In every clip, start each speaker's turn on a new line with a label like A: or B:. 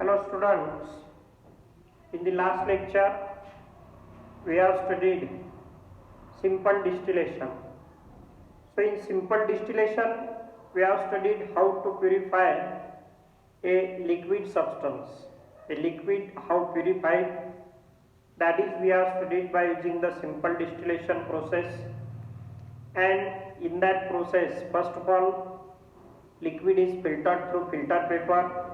A: Hello students, in the last lecture we have studied simple distillation. So in simple distillation we have studied how to purify a liquid substance. A liquid how purified, that is we have studied by using the simple distillation process. And in that process, first of all, liquid is filtered through filter paper.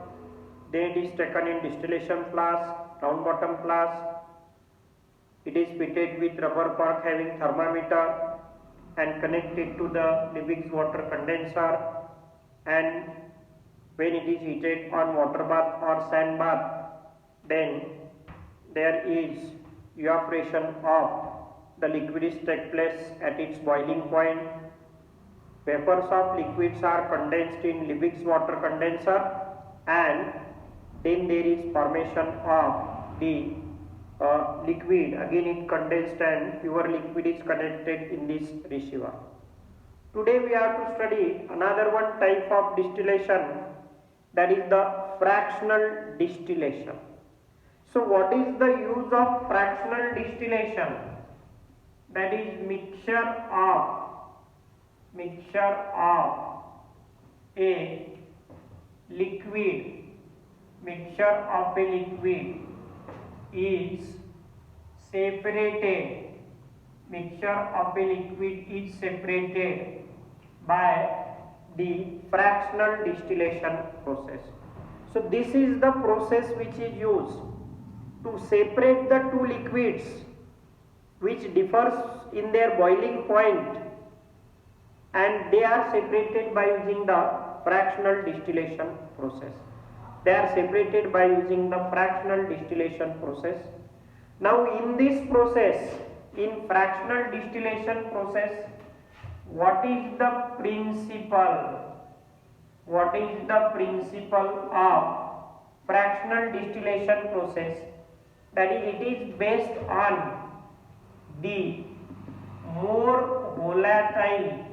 A: Then it is taken in distillation flask, round bottom flask. It is fitted with rubber cork having thermometer and connected to the Liebig's water condenser, and when it is heated on water bath or sand bath, then there is evaporation of the liquids take place at its boiling point. Vapors of liquids are condensed in Liebig's water condenser, and then there is formation of the liquid. Again it condensed and pure liquid is connected in this receiver. Today we have to study another one type of distillation, that is the fractional distillation. So what is the use of fractional distillation? That is mixture of a liquid is separated by the fractional distillation process. So this is the process which is used to separate the two liquids which differs in their boiling point, and they are separated by using the fractional distillation process. Now in this process, in fractional distillation process, what is the principle of fractional distillation process? That is, it is based on the more volatile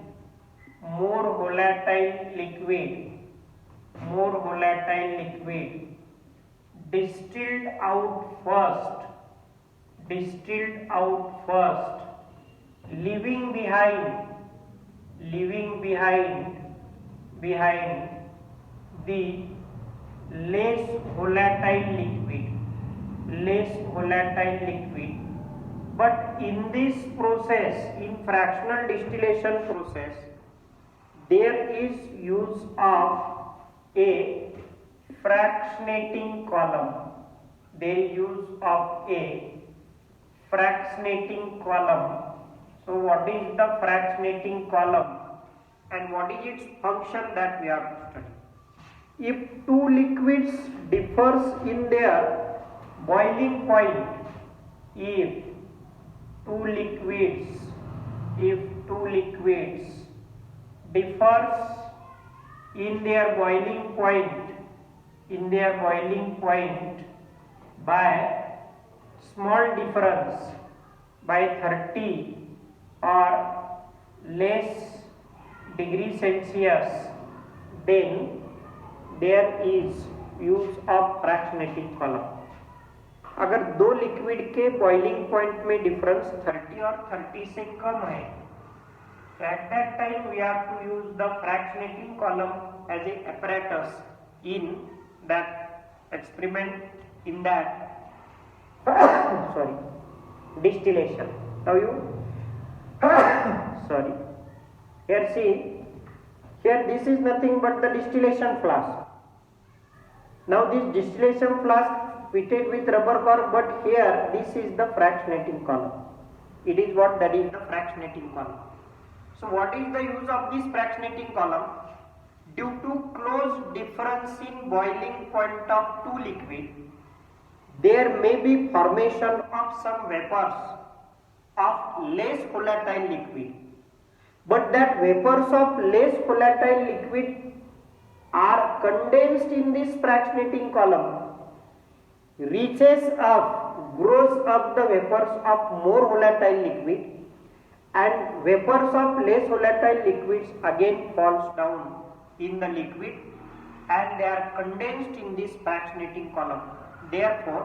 A: liquid distilled out first, leaving behind the less volatile liquid. But in this process, in fractional distillation process, there is use of a fractionating column. So what is the fractionating column and what is its function, that we have to study. If two liquids differs in their boiling point, if two liquids differs in their boiling point by small difference, by 30 or less degree Celsius, then there is use of fractionating column. अगर दो liquid के boiling point में difference 30 और 30 से कम है, so at that time we have to use the fractionating column as a apparatus in that experiment, in that distillation. Now here see, here this is nothing but the distillation flask. Now this distillation flask fitted with rubber cork, but here this is the fractionating column. It is what? That is the fractionating column. So what is the use of this fractionating column? Due to close difference in boiling point of two liquid, there may be formation of some vapors of less volatile liquid, but that vapors of less volatile liquid are condensed in this fractionating column, grows up the vapors of more volatile liquid, and vapors of less volatile liquids again falls down in the liquid and they are condensed in this fractionating column. Therefore,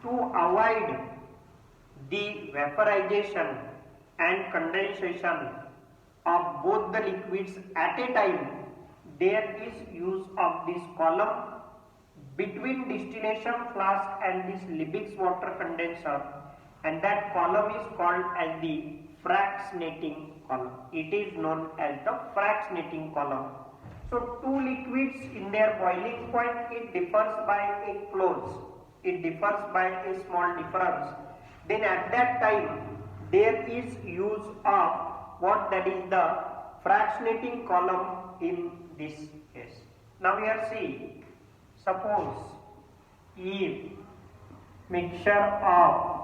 A: to avoid the vaporization and condensation of both the liquids at a time, there is use of this column between distillation flask and this Liebig's water condenser, and that column is called as the fractionating column. It is known as the fractionating column. So two liquids in their boiling point, it differs by a close. It differs by a small difference. Then at that time there is use of what, that is the fractionating column in this case. Now here see, suppose if mixture of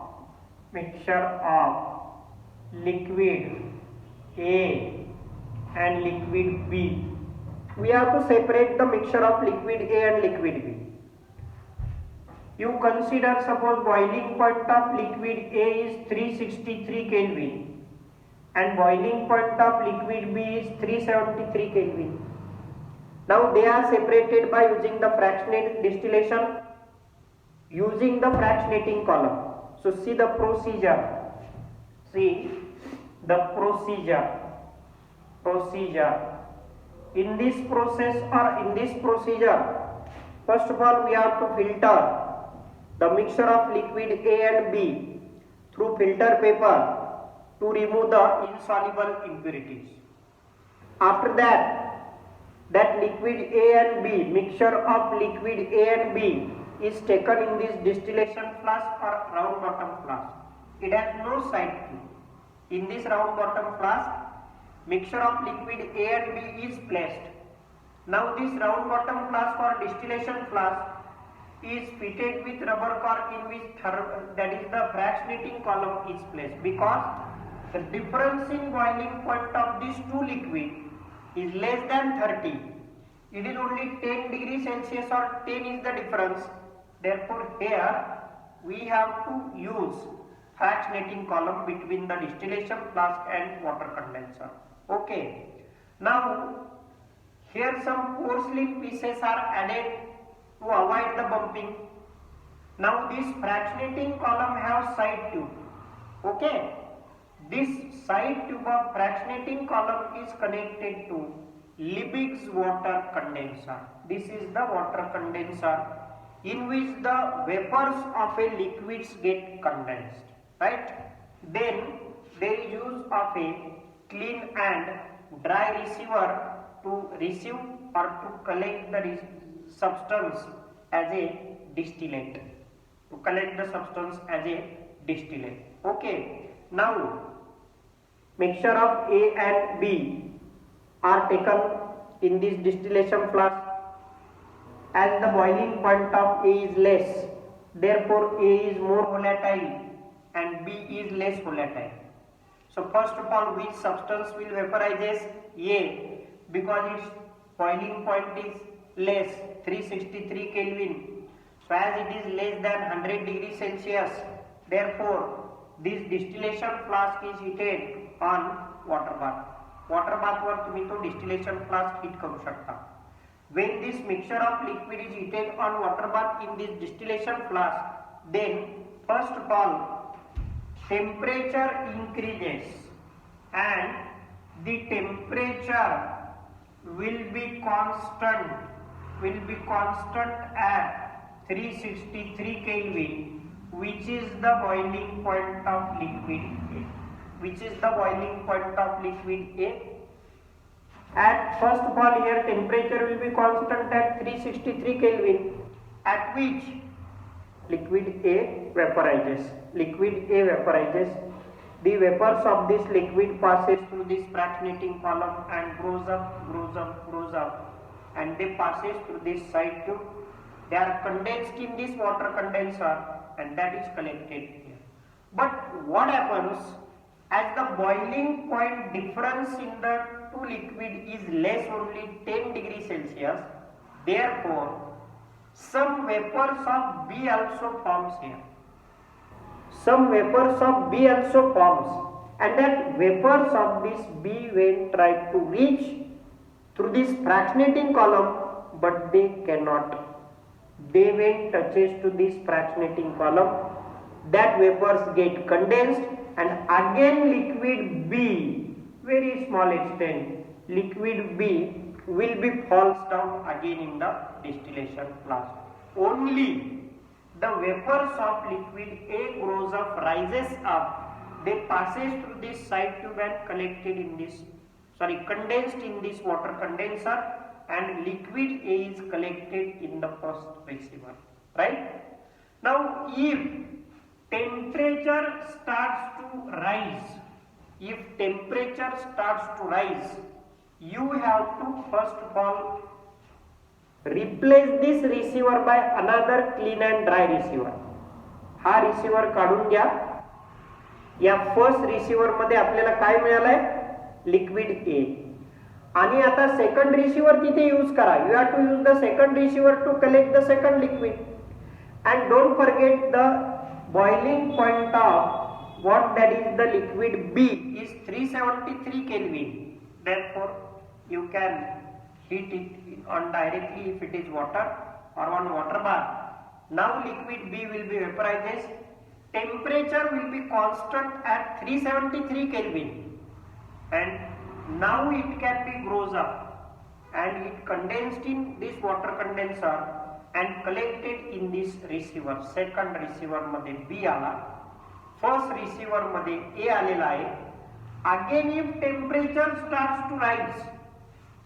A: liquid A and liquid B, we have to separate the mixture of liquid A and liquid B. You consider, suppose boiling point of liquid A is 363 Kelvin and boiling point of liquid B is 373 Kelvin. Now they are separated by using the fractionated distillation, using the fractionating column. So see the procedure. See the procedure. In this process or in this procedure, first of all we have to filter the mixture of liquid A and B through filter paper to remove the insoluble impurities. After that liquid A and B, mixture of liquid A and B is taken in this distillation flask or round bottom flask. It has no side tube. In this round bottom flask, mixture of liquid A and B is placed. Now this round bottom flask or distillation flask is fitted with rubber cork in which that is the fractionating column is placed, because the difference in boiling point of these two liquids is less than 30. It is only 10 degrees Celsius or 10 is the difference. Therefore here we have to use fractionating column between the distillation flask and water condenser. Okay. Now here some porcelain pieces are added to avoid the bumping. Now this fractionating column has side tube. Okay. This side tube of fractionating column is connected to Liebig's water condenser. This is the water condenser in which the vapors of a liquids get condensed. Right? Then there is use of a clean and dry receiver to receive or to collect the substance as a distillate. Okay. Now mixture of A and B are taken in this distillation flask. As the boiling point of A is less, therefore A is more volatile and B is less volatile. So first of all, which substance will vaporizes? A, because its boiling point is less, 363 Kelvin. So as it is less than 100 degrees Celsius, therefore this distillation flask is heated on water bath. Water bath वर तुम्ही तो distillation flask heat करू शकता. When this mixture of liquid is heated on water bath in this distillation flask, then first of all temperature increases and the temperature will be constant at 363 Kelvin, which is the boiling point of liquid A. At first of all here temperature will be constant at 363 Kelvin, at which liquid A vaporizes. The vapors of this liquid passes through this fractionating column and grows up, and they passes through this side tube. They are condensed in this water condenser and that is collected here. But what happens as the boiling point difference in the two liquid is less, only 10 degrees Celsius, therefore some vapors of B also forms here. And that vapors of this B, when tried to reach through this fractionating column, but they cannot. They when touches to this fractionating column, that vapors get condensed and again liquid B, very small extent, liquid B will be falls down again in the distillation flask. Only the vapors of liquid A grows up, rises up, they passes through this side tube and collected in this, condensed in this water condenser, and liquid A is collected in the first receiver, right? Now if temperature starts to rise, you have to first of all replace this receiver by another clean and dry receiver. हा receiver काढून घ्या. या first receiver मध्ये आपल्याला काय मिळालंय, liquid A. आणि आता सेकंड रिसीवर तिथे यूज करा. You have to use the second receiver to collect the second liquid. And don't forget the boiling point of what that is the liquid B is 373 Kelvin. Therefore you can heat it on directly if it is water or on water bath. Now liquid B will be vaporized. Temperature will be constant at 373 Kelvin, and now it can be grows up and it condensed in this water condenser and collected in this receiver. Second receiver मध्ये B आला, first receiver मध्ये A आलेला आहे. Again if temperature starts to rise,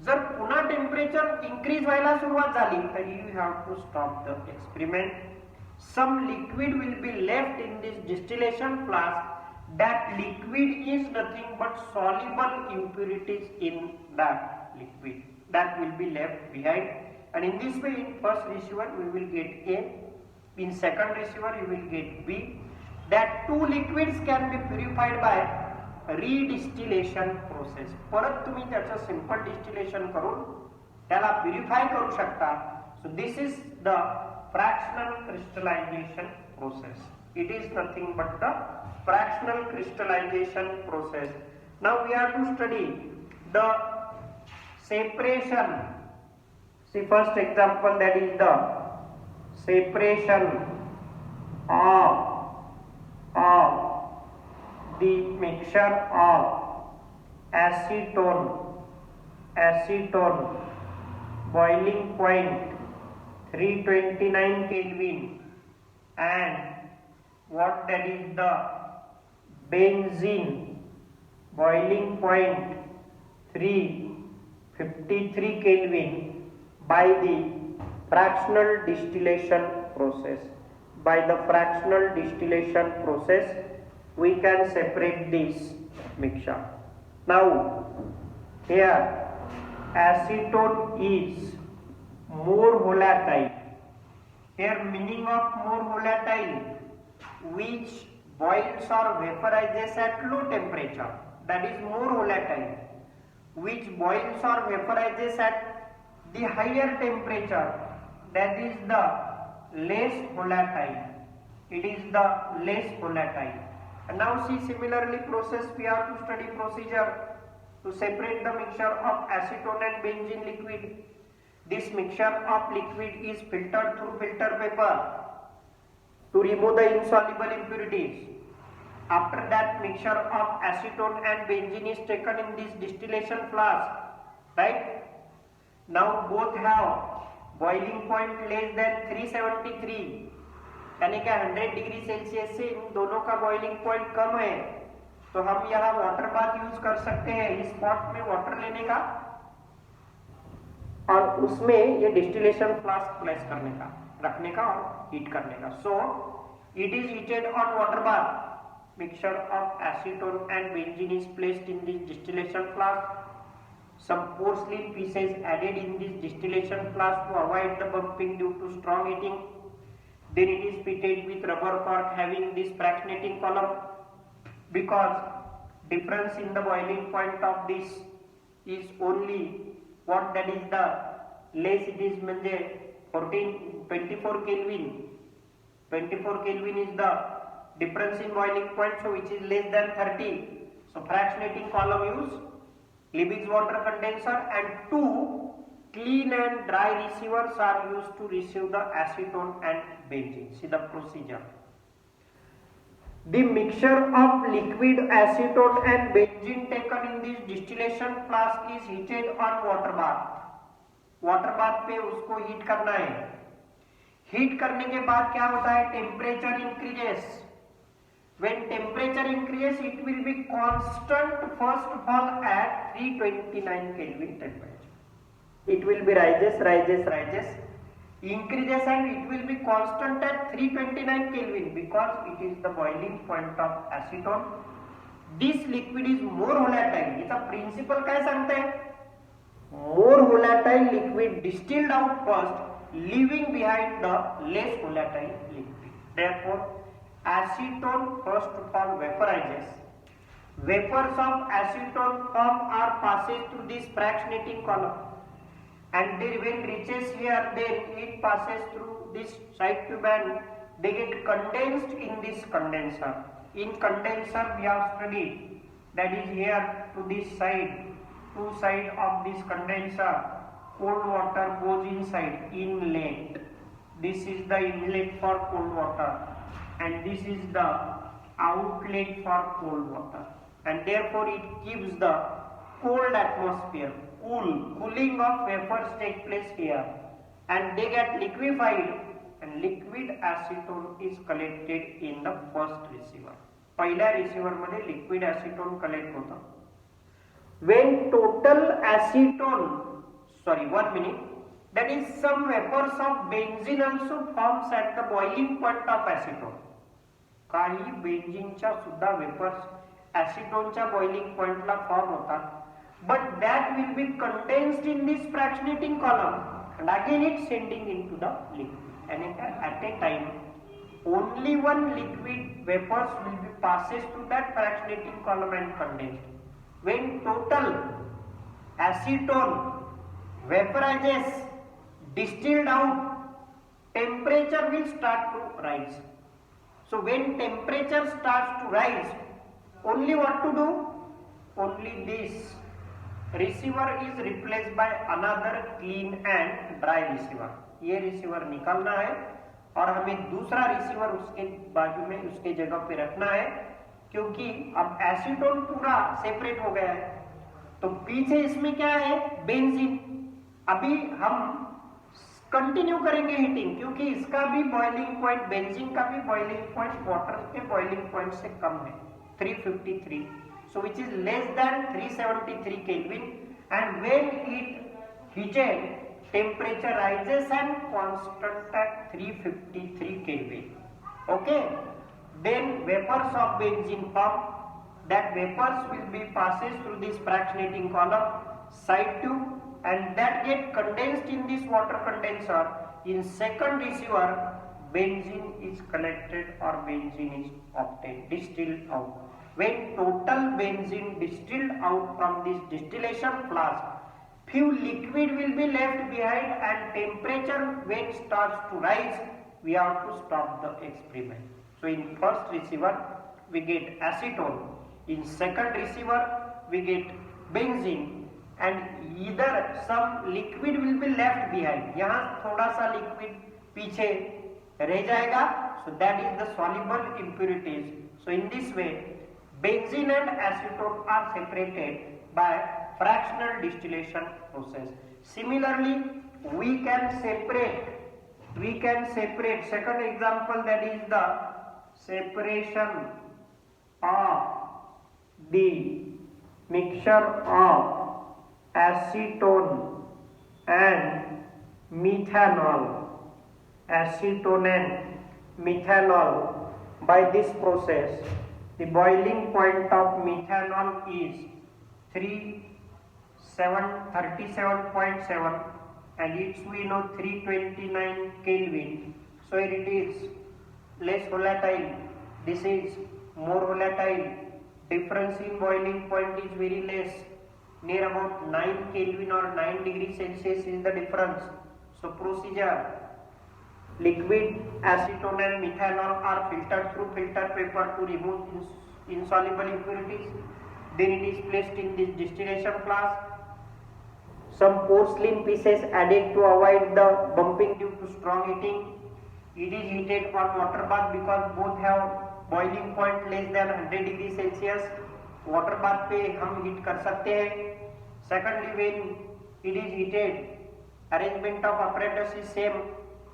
A: जर पुन्हा temperature increase व्हायला सुरुवात झाली तर you have to stop the experiment. Some liquid will be left in this distillation flask. that liquid is nothing but soluble impurities in that liquid that will be left behind, and in this way in first receiver we will get A, in second receiver you will get B. That two liquids can be purified by redistillation process. परत तुम्ही त्याचं simple distillation करून त्याला purify करू शकता. So this is the fractional crystallization process. It is nothing but the fractional crystallization process. Now we have to study the separation. See first example, that is the separation of the mixture of acetone boiling point 329 Kelvin and what that is the benzene boiling point 353 Kelvin by the fractional distillation process. By the fractional distillation process we can separate this mixture. Now here acetone is more volatile. Here meaning of more volatile, which boils or vaporizes at low temperature, that is more volatile. Which boils or vaporizes at the higher temperature, that is the less volatile. It is the less volatile. And now see similarly process, we have to study procedure to separate the mixture of acetone and benzene liquid. This mixture of liquid is filtered through filter paper to remove the insoluble impurities. After that, mixture of acetone and benzene is taken in this distillation flask, right? Now both have boiling point less than 373, यानी क्या 100 degree Celsius से इन दोनों का boiling point कम है, तो हम यहाँ water bath use कर सकते हैं इस पॉट में वाटर लेने का और उसमें ये डिस्टिलेशन फ्लास्क प्लेस करने का, रखने का और हीट करने का. So it is heated on water bath. Mixture of acetone and benzene is placed in this distillation flask. Some porcelain pieces added in this distillation flask to avoid the bumping due to strong heating. Then it is fitted with rubber cork having this fractionating column. Because difference in the boiling point of this is only what, that is the less it is म्हणजे 24 Kelvin. 24 Kelvin is the difference in boiling point, so which is less than 30. So fractionating column use Liebig's water condenser and 2 clean and dry receivers are used to receive the acetone and benzene. See the procedure. The mixture of liquid acetone and benzene taken in this distillation flask is heated on water bath. Water bath पे उसको heat करना है. Heat करने के बाद क्या होता है? Temperature increases. When temperature increases, it will be constant first of all at 329 Kelvin temperature. It will be rises, increases, and it will be constant at 329 Kelvin because it is the boiling point of acetone. This liquid is more volatile. इसका principle क्या सांगते हैं? More volatile liquid distilled out first, leaving behind the less volatile liquid. Therefore, acetone first of all vaporizes. Vapors of acetone form are passes through this fractionating column, and they, when reaches here, then it passes through this side tube and they get condensed in this condenser. In condenser we have studied that is here to this side, two side of this condenser, cold water goes inside, inlet. This is the inlet for cold water, and this is the outlet for cold water, and therefore it gives the cold atmosphere. Cooling of vapors take place here, and they get liquefied, and liquid acetone is collected in the first receiver. पहिल्या receiver मध्ये liquid acetone collect होता. When total acetone, that is some vapors of benzene also forms at the boiling point of acetone. काही बेंझिनच्या सुद्धा vapours ॲसिटोनच्या boiling पॉइंटला form होतात, but that will be condensed in this fractionating column and again it sending into the liquid, and at a time only one liquid vapors will be passes through that fractionating column and condensed. When total acetone vaporizes, distilled out, temperature will start to rise. So when temperature starts to rise, only what to do? Only this receiver is replaced by another clean and dry receiver. ये receiver निकालना है और हमें दूसरा receiver उसके बाजू में उसके जगह पे रखना है, क्योंकि अब एसीटोन पूरा सेपरेट हो गया है. तो पीछे इसमें क्या है? बेंजीन. अभी हम कंटिन्यू करेंगे हीटिंग, क्योंकि इसका भी बॉइलिंग पॉइंट, बेंजीन का भी बॉइलिंग पॉइंट वाटर के बॉइलिंग पॉइंट से कम है, 353, so which is less than 373 Kelvin, and when it heated, temperature rises and constant at 353 Kelvin. Okay, then vapors of benzene form. That vapors will be passes through this fractionating column, side tube, and that get condensed in this water condenser. In second receiver, benzene is collected or benzene is obtained, distilled out. When total benzene distilled out from this distillation flask, few liquid will be left behind, and temperature when starts to rise, we have to stop the experiment. So in first receiver we get acetone, in second receiver we get benzene, and either some liquid will be left behind. यहाँ थोड़ा सा liquid पीछे रह जाएगा, so that is the soluble impurities. So in this way, benzene and acetone are separated by fractional distillation process. Similarly, we can separate second example, that is the separation of the mixture of acetone and methanol, acetone and methanol. By this process, the boiling point of methanol is 37.7, and it's we know 329 Kelvin. So it is less volatile, this is more volatile. Difference in boiling point is very less, near about 9 Kelvin or 9 degrees Celsius is the difference. So procedure: liquid acetone and methanol are filtered through filter paper to remove insoluble impurities. Then it is placed in this distillation flask. some porcelain pieces added to avoid the bumping due to strong heating. It is heated on water bath because both have boiling point less than 100 degree Celsius. Water bath पे हम heat कर सकते हैं. Secondly, when it is heated, arrangement of apparatus is same.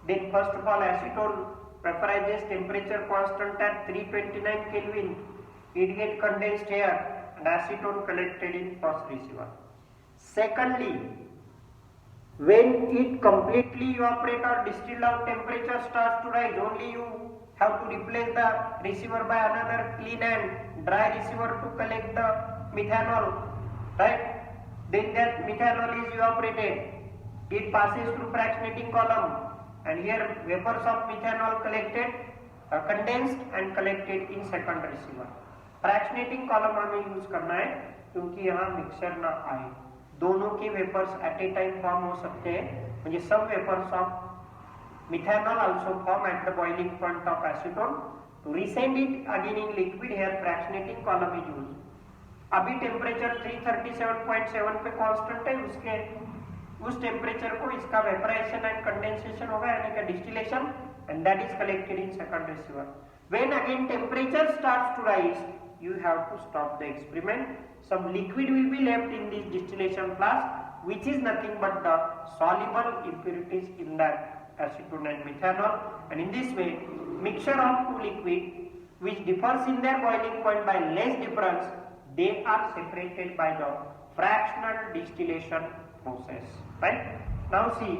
A: Then first of all, acetone vaporizes temperature constant at 329 Kelvin. It get condensed here and acetone collected in first receiver. Secondly, when it completely evaporate or distill out, temperature starts to rise. Only you have to replace the receiver by another clean and dry receiver to collect the methanol, right? Then that methanol is evaporated. It passes through fractionating column, and here vapors of methanol collected, condensed and collected in second receiver. Fractionating column हमें use करना है क्योंकि यहाँ mixture ना आए. दोनों के vapours at a time form हो सकते हैं. म्हणजे some vapors of methanol also form at the boiling point of acetone. To resend it again in liquid, here fractionating column is used. अभी टेम्परेचर 337.7 पे कांस्टेंट है. उस टेम्परेचर को इसका वेपराइजेशन एंड कंडेंसेशन होगा यानी कि distillation, and that is collected in second receiver. When again temperature starts to rise, you have to stop the experiment. Some liquid will be left in this distillation flask, which is nothing but the soluble impurities in that acetone and methanol. And in this way, mixture of two liquid which differs in their boiling point by less difference, they are separated by the fractional distillation process. Right? Now see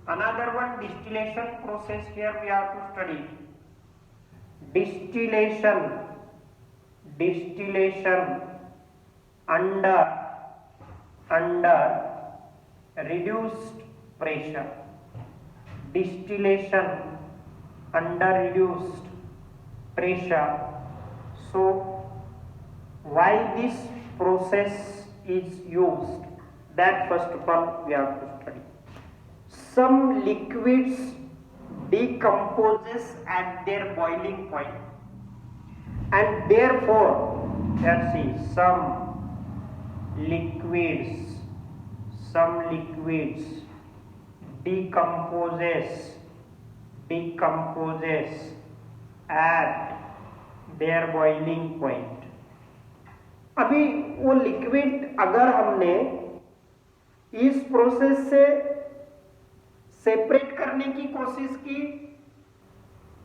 A: another one distillation process. Here we have to study distillation under reduced pressure. Distillation under reduced pressure. So why this process is used, that first of all we have to study. Some liquids decomposes at their boiling point, and therefore let's see some liquids decomposes at their boiling point. अभी वो liquid अगर हमने इस process से separate करने की कोशिश की,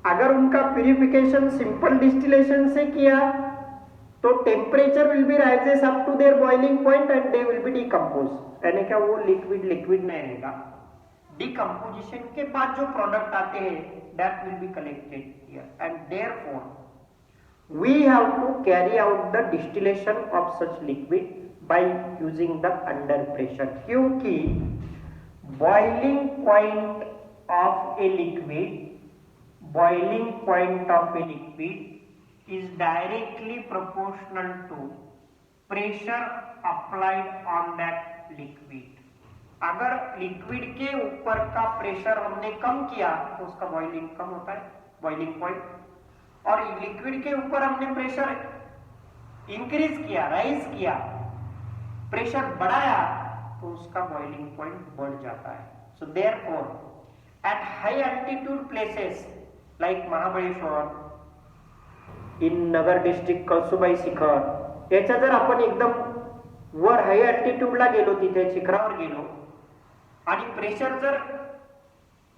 A: अगर उनका प्यूरिफिकेशन सिंपल डिस्टिलेशन से किया तो temperature will be rises up to their boiling point and they will be decompose. यानी क्या वो लिक्विड नहीं रहेगा. डिकम्पोजिशन के बाद जो प्रोडक्ट आते हैं that will be collected here, and therefore we have to carry out the distillation of such liquid by using the under pressure. क्योंकि boiling point of a liquid is directly proportional to pressure applied on that liquid. अगर liquid के ऊपर का pressure हमने कम किया तो उसका boiling कम होता है, बॉइलिंग पॉइंट. और लिक्विड के ऊपर हमने प्रेशर इंक्रीज किया, राइज किया, प्रेशर बढ़ाया तो उसका बॉइलिंग पॉइंट बढ़ जाता है. So therefore at high altitude places like Mahabaleshwar, in Nagar district Kalsubai Shikhar, याच्या जर आपण एकदम वर हाई एल्टीट्यूडला गेलो, तिथे शिखरावर गेलो आणि प्रेशर जर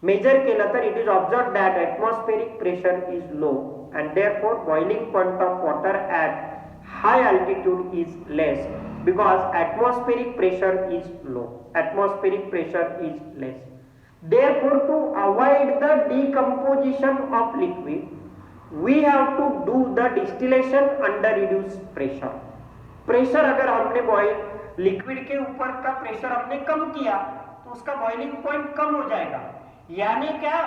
A: मेजर केलं तर it is observed that atmospheric pressure is low and therefore boiling point of water at high altitude is less because atmospheric pressure is low. Therefore, to avoid the decomposition of liquid, we have to do the distillation under reduced pressure. Pressure अगर हमने liquid के ऊपर का pressure हमने कम किया तो उसका boiling point कम हो जाएगा. यानी क्या,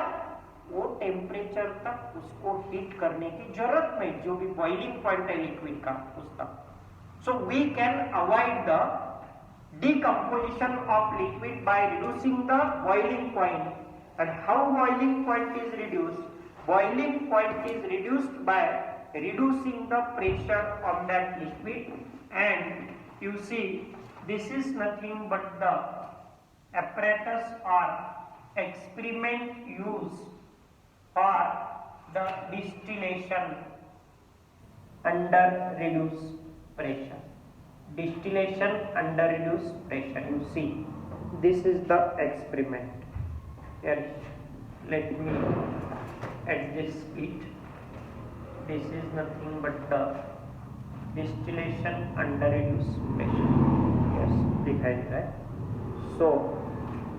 A: वो टेम्परेचर तक उसको हीट करने की जरूरत नहीं जो भी बॉइलिंग पॉइंट है लिक्विड का उस तक. So we can avoid the decomposition of liquid by reducing the boiling point. And how boiling point is reduced? Boiling point is reduced by reducing the pressure of that liquid, and you see this is nothing but the apparatus or experiment used for the distillation under reduced pressure. Distillation under reduced pressure. You see, this is the experiment. Here, let me adjust it. This is nothing but the distillation under reduced pressure. Yes, behind that. So,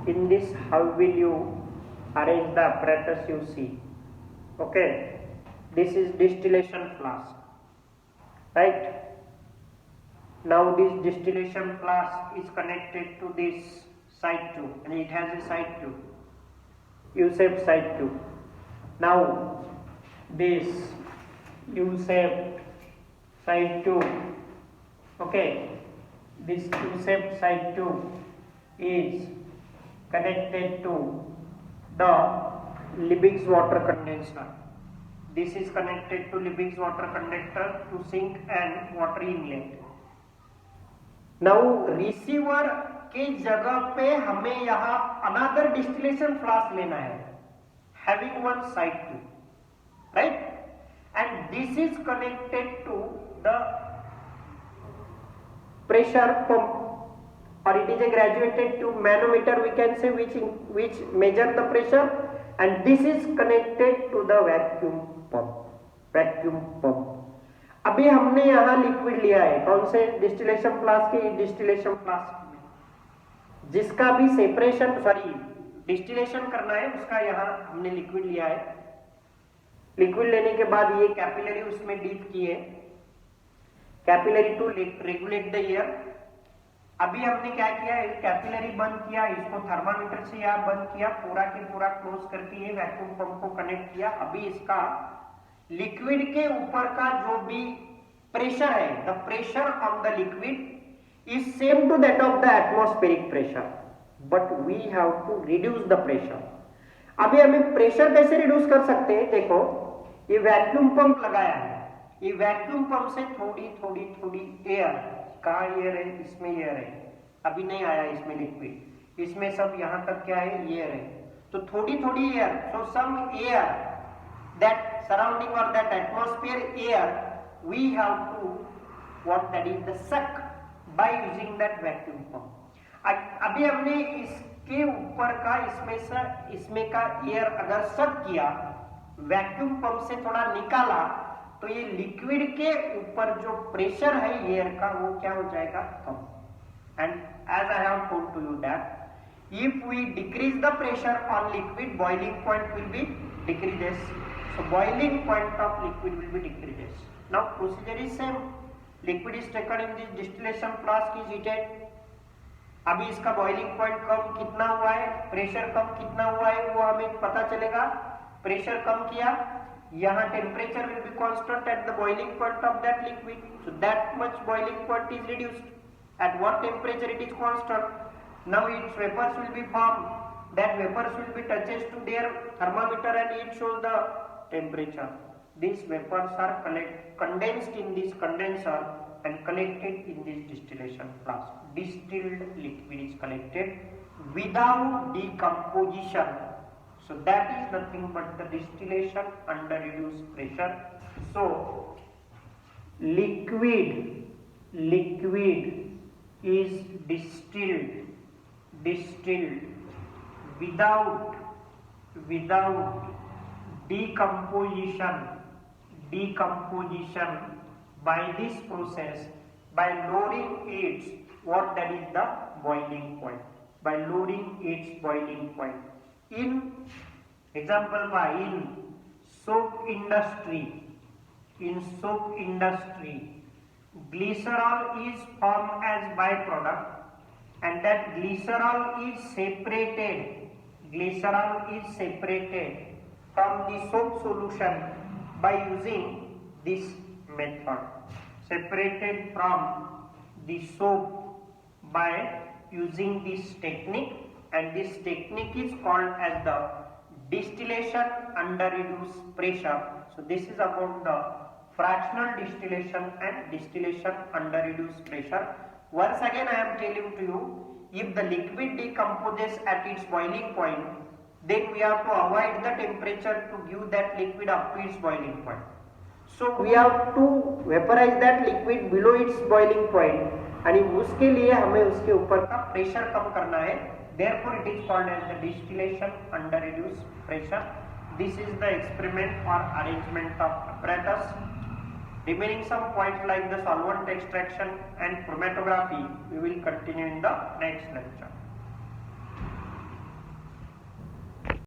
A: in this, how will you arrange the apparatus? You see, okay. This is distillation flask, right? Now this distillation flask is connected to this side tube, and it has a side tube, U-shaped side tube. Now this U-shaped side tube, okay, this U-shaped side tube is connected to the Liebig's water condenser. This is connected to Liebig's water conductor to sink and water inlet. Now receiver के जगह पे हमें यहाँ another distillation flask लेना है, having one side tube, right? And this is connected to the pressure pump, or it is a graduated tube manometer, we can say, which measure the pressure, and this is connected to the vacuum pump. अभी हमने यहाँ liquid लिया है, कौन से distillation flask के? Distillation flask में, जिसका भी सेपरेशन डिस्टिलेशन करना है, उसका यहाँ हमने लिक्विड लिया है। लिक्विड लेने के बाद ये कैपिलरी उसमें डीप की है, capillary to regulate the air. अभी हमने क्या किया, कैपिलरी बंद किया, इसको थर्मामीटर से यहाँ बंद किया, पूरा के पूरा क्लोज करके ये वैक्यूम पंप को कनेक्ट किया। अभी इसका लिक्विड के ऊपर का जो भी प्रेशर है, the pressure on the liquid is same to that of the atmospheric pressure, but we have to reduce the pressure. अभी हमें प्रेशर कैसे रिड्यूस कर सकते हैं? देखो, ये वैक्यूम पंप लगाया है, ये वैक्यूम पंप से थोड़ी एयर, कहाँ एयर है? इसमें एयर है, अभी नहीं आया इसमें लिक्विड, इसमें सब यहाँ तक क्या है? एयर है। तो थोड़ी air, so some air that surrounding or that atmosphere air we have to that is the suck by using that vacuum pump। अभी हमने इसके ऊपर का इसमें का एयर अगर सक किया, वैक्यूम पंप से थोड़ा निकाला, तो ये लिक्विड के ऊपर जो प्रेशर है एयर का, वो क्या हो जाएगा? कम। And as I have told to you that if we decrease the pressure on liquid, boiling point will be decreases, so boiling point of liquid will be decreases। now procedure is same, liquid is taken in this distillation flask is heated। अभी इसका boiling point कम कितना हुआ है, pressure कम कितना हुआ है, वो हमें पता चलेगा। प्रेशर कम किया, यहाँ temperature will be constant at the boiling point of that liquid, so that much boiling point is reduced. At what temperature it is constant, now its vapors will be formed, that vapors will be touches to their thermometer and it shows the temperature। these vapors are condensed in this condenser and collected in this distillation flask। distilled liquid is collected without decomposition, so that is nothing but the distillation under reduced pressure। so liquid is distilled without decomposition by this process, by lowering its that is the boiling point, by lowering its boiling point। in example by in soap industry, glycerol is formed as byproduct, and that glycerol is separated from the soap solution by using this method, separated from the soap by using this technique, and this technique is called as the distillation under reduced pressure। so this is about the fractional distillation and distillation under reduced pressure। once again I am telling to you, if the liquid decomposes at its boiling point, then we have to avoid the temperature to give that liquid up to its boiling point. So we have to vaporize that liquid below its boiling point, and उसके लिए हमें उसके ऊपर का pressure कम करना है. Therefore it is called as the distillation under reduced pressure. This is the experiment or arrangement of apparatus. Remaining some points like the solvent extraction and chromatography we will continue in the next lecture.